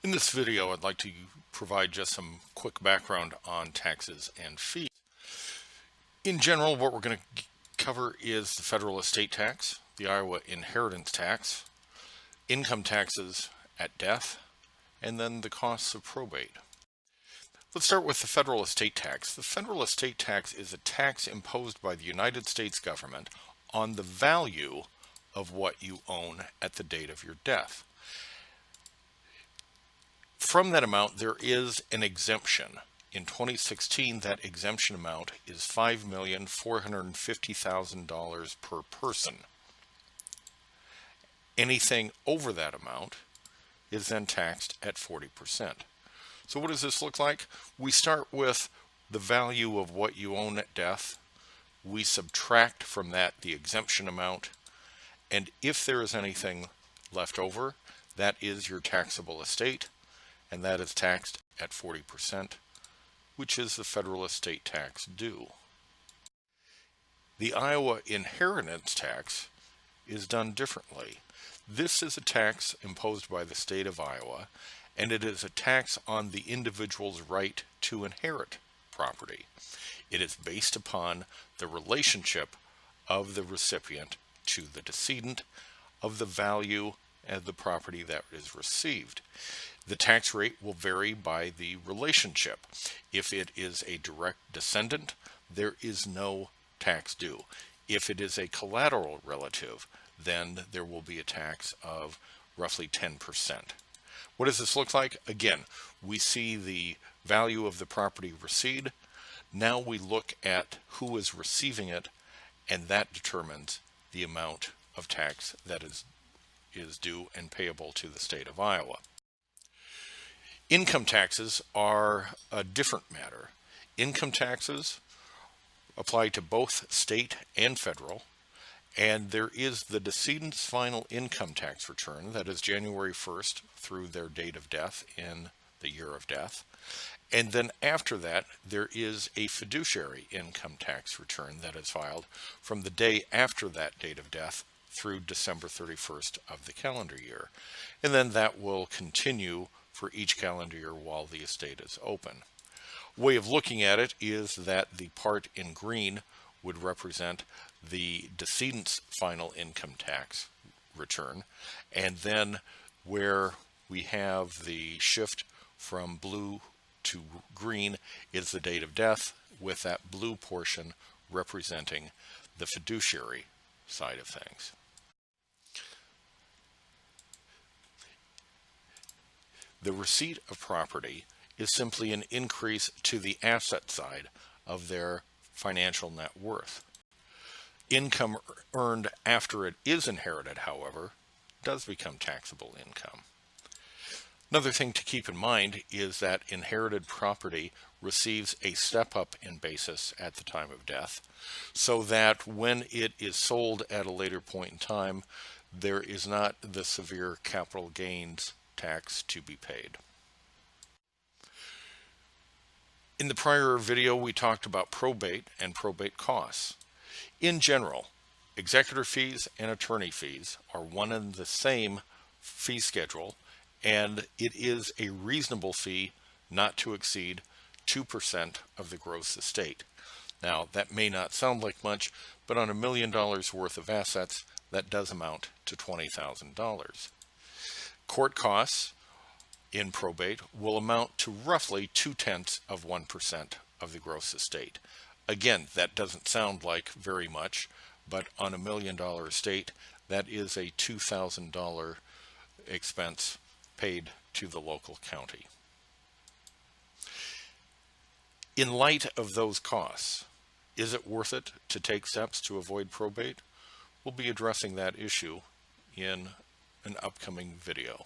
In this video, I'd like to provide just some quick background on taxes and fees. In general, what we're going to cover is the federal estate tax, the Iowa inheritance tax, income taxes at death, and then the costs of probate. Let's start with the federal estate tax. The federal estate tax is a tax imposed by the United States government on the value of what you own at the date of your death. From that amount, there is an exemption. In 2016, that exemption amount is $5,450,000 per person. Anything over that amount is then taxed at 40%. So what does this look like? We start with the value of what you own at death. We subtract from that the exemption amount. And if there is anything left over, that is your taxable estate. And that is taxed at 40%, which is the federal estate tax due. The Iowa inheritance tax is done differently. This is a tax imposed by the state of Iowa, and it is a tax on the individual's right to inherit property. It is based upon the relationship of the recipient to the decedent of the value of the property that is received. The tax rate will vary by the relationship. If it is a direct descendant, there is no tax due. If it is a collateral relative, then there will be a tax of roughly 10%. What does this look like? Again, we see the value of the property recede. Now we look at who is receiving it, and that determines the amount of tax that is due and payable to the state of Iowa. Income taxes are a different matter. Income taxes apply to both state and federal, and there is the decedent's final income tax return, that is January 1st through their date of death in the year of death. And then after that, there is a fiduciary income tax return that is filed from the day after that date of death through December 31st of the calendar year. And then that will continue for each calendar year while the estate is open. Way of looking at it is that the part in green would represent the decedent's final income tax return, and then where we have the shift from blue to green is the date of death, with that blue portion representing the fiduciary side of things. The receipt of property is simply an increase to the asset side of their financial net worth. Income earned after it is inherited, however, does become taxable income. Another thing to keep in mind is that inherited property receives a step-up in basis at the time of death, so that when it is sold at a later point in time, there is not the severe capital gains tax to be paid. In the prior video, we talked about probate and probate costs. In general, executor fees and attorney fees are one and the same fee schedule, and it is a reasonable fee not to exceed 2% of the gross estate. Now, that may not sound like much, but on $1 million worth of assets, that does amount to $20,000. Court costs in probate will amount to roughly 0.2% of the gross estate. Again, that doesn't sound like very much, but on $1 million estate, that is a $2,000 expense paid to the local county. In light of those costs, is it worth it to take steps to avoid probate? We'll be addressing that issue in an upcoming video.